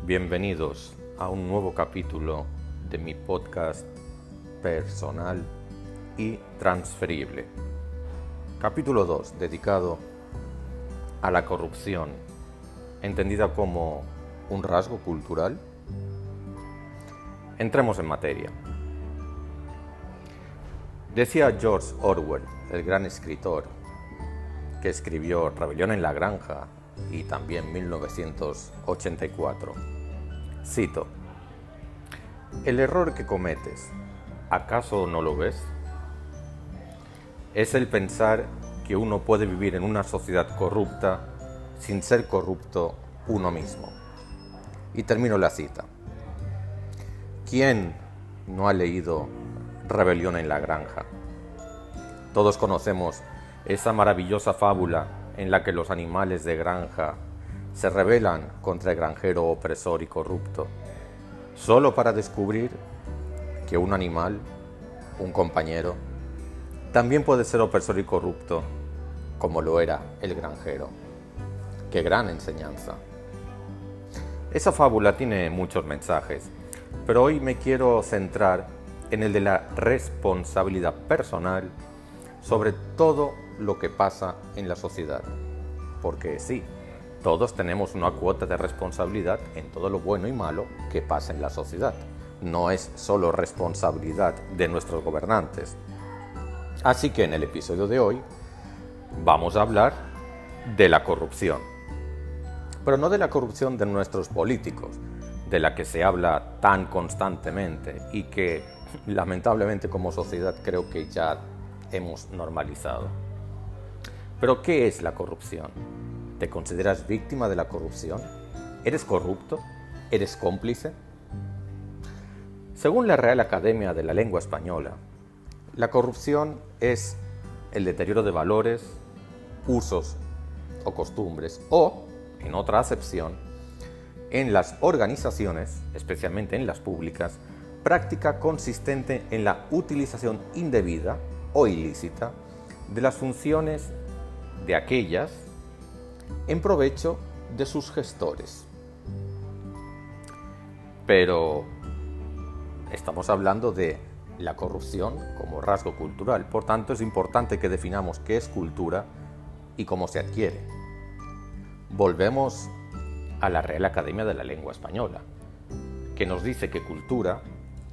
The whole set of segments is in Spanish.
bienvenidos a un nuevo capítulo de mi podcast personal y transferible. Capítulo 2, dedicado a la corrupción, entendida como un rasgo cultural. Entremos en materia. Decía George Orwell, el gran escritor, que escribió Rebelión en la Granja y también 1984. Cito: "El error que cometes, ¿acaso no lo ves? Es el pensar que uno puede vivir en una sociedad corrupta sin ser corrupto uno mismo". Y termino la cita. ¿Quién no ha leído Rebelión en la Granja? Todos conocemos esa maravillosa fábula en la que los animales de granja se rebelan contra el granjero opresor y corrupto, solo para descubrir que un animal, un compañero, también puede ser opresor y corrupto, como lo era el granjero. ¡Qué gran enseñanza! Esa fábula tiene muchos mensajes, pero hoy me quiero centrar en el de la responsabilidad personal sobre todo lo que pasa en la sociedad. Porque sí, todos tenemos una cuota de responsabilidad en todo lo bueno y malo que pasa en la sociedad. No es solo responsabilidad de nuestros gobernantes. Así que en el episodio de hoy vamos a hablar de la corrupción. Pero no de la corrupción de nuestros políticos, de la que se habla tan constantemente y que lamentablemente como sociedad creo que ya hemos normalizado. Pero ¿qué es la corrupción? ¿Te consideras víctima de la corrupción? ¿Eres corrupto? ¿Eres cómplice? Según la Real Academia de la Lengua Española, la corrupción es el deterioro de valores, usos o costumbres o, en otra acepción, en las organizaciones, especialmente en las públicas, práctica consistente en la utilización indebida o ilícita de las funciones de aquellas en provecho de sus gestores. Pero estamos hablando de la corrupción como rasgo cultural, por tanto es importante que definamos qué es cultura y cómo se adquiere. Volvemos a la Real Academia de la Lengua Española, que nos dice que cultura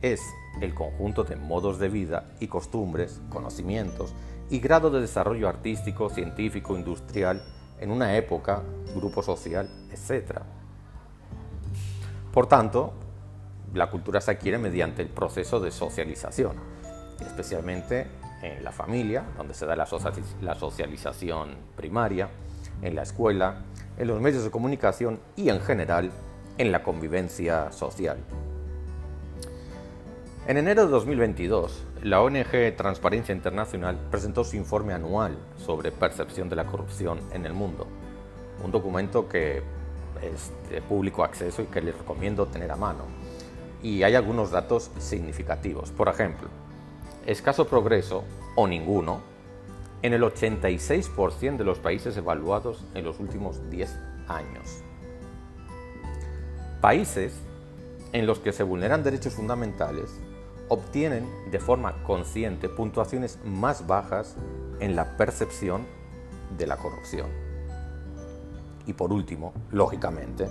es el conjunto de modos de vida y costumbres, conocimientos y grado de desarrollo artístico, científico, industrial en una época, grupo social, etc. Por tanto, la cultura se adquiere mediante el proceso de socialización, especialmente en la familia, donde se da la socialización primaria, en la escuela, en los medios de comunicación y, en general, en la convivencia social. En enero de 2022, la ONG Transparencia Internacional presentó su informe anual sobre percepción de la corrupción en el mundo, un documento que es de público acceso y que les recomiendo tener a mano. Y hay algunos datos significativos. Por ejemplo, escaso progreso o ninguno en el 86% de los países evaluados en los últimos 10 años. Países en los que se vulneran derechos fundamentales obtienen de forma consciente puntuaciones más bajas en la percepción de la corrupción. Y por último, lógicamente,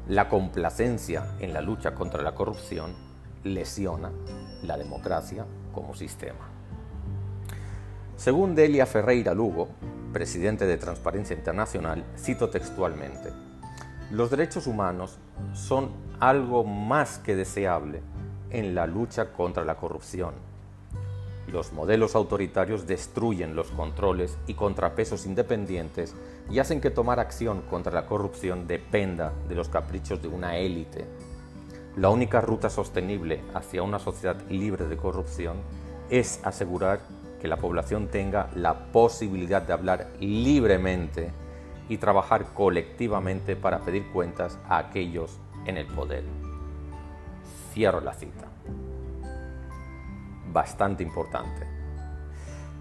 la complacencia en la lucha contra la corrupción lesiona la democracia como sistema. Según Delia Ferreira Lugo, presidente de Transparencia Internacional, cito textualmente: "Los derechos humanos son algo más que deseable en la lucha contra la corrupción. Los modelos autoritarios destruyen los controles y contrapesos independientes y hacen que tomar acción contra la corrupción dependa de los caprichos de una élite. La única ruta sostenible hacia una sociedad libre de corrupción es asegurar que la población tenga la posibilidad de hablar libremente y trabajar colectivamente para pedir cuentas a aquellos en el poder". Cierro la cita. Bastante importante.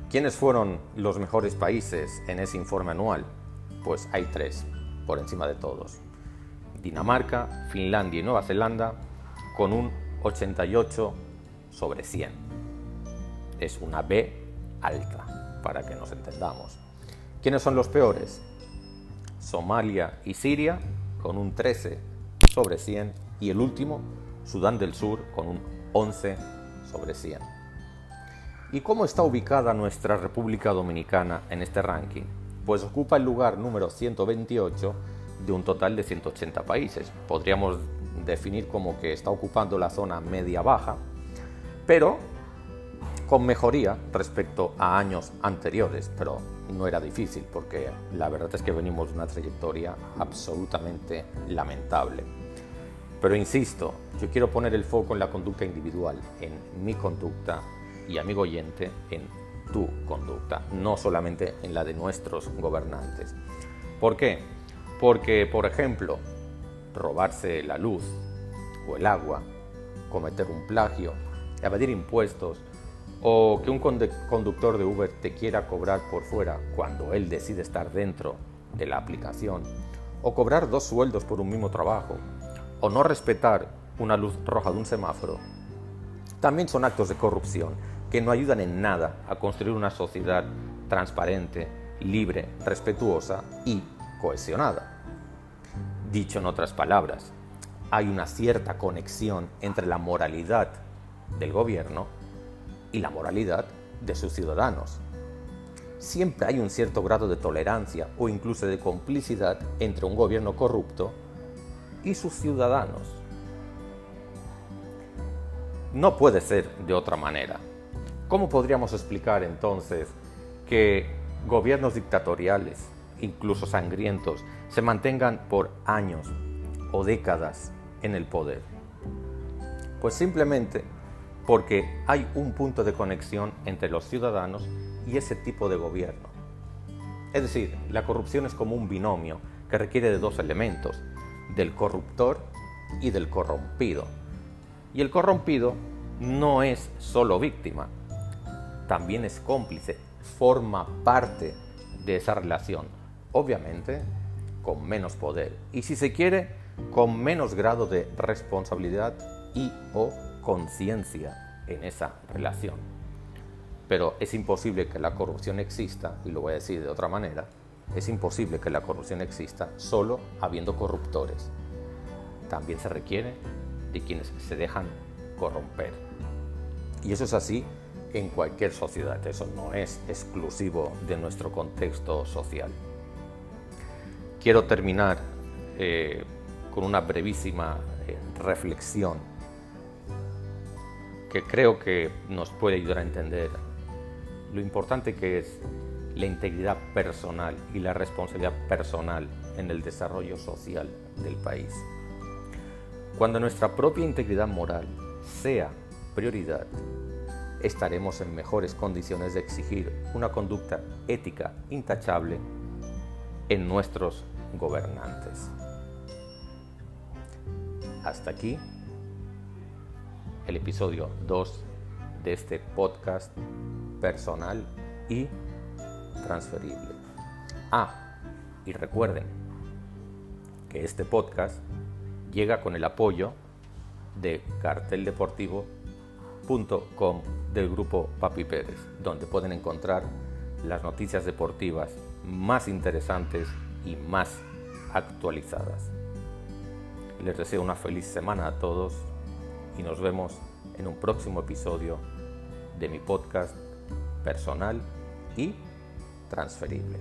¿Quiénes fueron los mejores países en ese informe anual? Pues hay 3, por encima de todos: Dinamarca, Finlandia y Nueva Zelanda con un 88/100. Es una B alta, para que nos entendamos. ¿Quiénes son los peores? Somalia y Siria con un 13/100 y el último, Sudán del Sur, con un 11/100. ¿Y cómo está ubicada nuestra República Dominicana en este ranking? Pues ocupa el lugar número 128 de un total de 180 países. Podríamos definir como que está ocupando la zona media-baja, pero con mejoría respecto a años anteriores, pero no era difícil porque la verdad es que venimos de una trayectoria absolutamente lamentable. Pero insisto, yo quiero poner el foco en la conducta individual, en mi conducta y, amigo oyente, en tu conducta, no solamente en la de nuestros gobernantes. ¿Por qué? Porque, por ejemplo, robarse la luz o el agua, cometer un plagio, evadir impuestos o que un conductor de Uber te quiera cobrar por fuera cuando él decide estar dentro de la aplicación, o cobrar 2 sueldos por un mismo trabajo, o no respetar una luz roja de un semáforo, también son actos de corrupción que no ayudan en nada a construir una sociedad transparente, libre, respetuosa y cohesionada. Dicho en otras palabras, hay una cierta conexión entre la moralidad del gobierno y la moralidad de sus ciudadanos. Siempre hay un cierto grado de tolerancia o incluso de complicidad entre un gobierno corrupto y sus ciudadanos. No puede ser de otra manera. ¿Cómo podríamos explicar entonces que gobiernos dictatoriales, incluso sangrientos, se mantengan por años o décadas en el poder? Pues simplemente porque hay un punto de conexión entre los ciudadanos y ese tipo de gobierno. Es decir, la corrupción es como un binomio que requiere de 2 elementos, del corruptor y del corrompido. Y el corrompido no es solo víctima, también es cómplice, forma parte de esa relación, obviamente con menos poder y, si se quiere, con menos grado de responsabilidad y o conciencia en esa relación. Pero es imposible que la corrupción exista, y lo voy a decir de otra manera, es imposible que la corrupción exista solo habiendo corruptores. También se requiere de quienes se dejan corromper. Y eso es así en cualquier sociedad, eso no es exclusivo de nuestro contexto social. Quiero terminar con una brevísima reflexión que creo que nos puede ayudar a entender lo importante que es la integridad personal y la responsabilidad personal en el desarrollo social del país. Cuando nuestra propia integridad moral sea prioridad, estaremos en mejores condiciones de exigir una conducta ética intachable en nuestros gobernantes. Hasta aquí el episodio 2 de este podcast personal y transferible. Y recuerden que este podcast llega con el apoyo de carteldeportivo.com del grupo Papi Pérez, donde pueden encontrar las noticias deportivas más interesantes y más actualizadas. Les deseo una feliz semana a todos y nos vemos en un próximo episodio de mi podcast personal y transferible.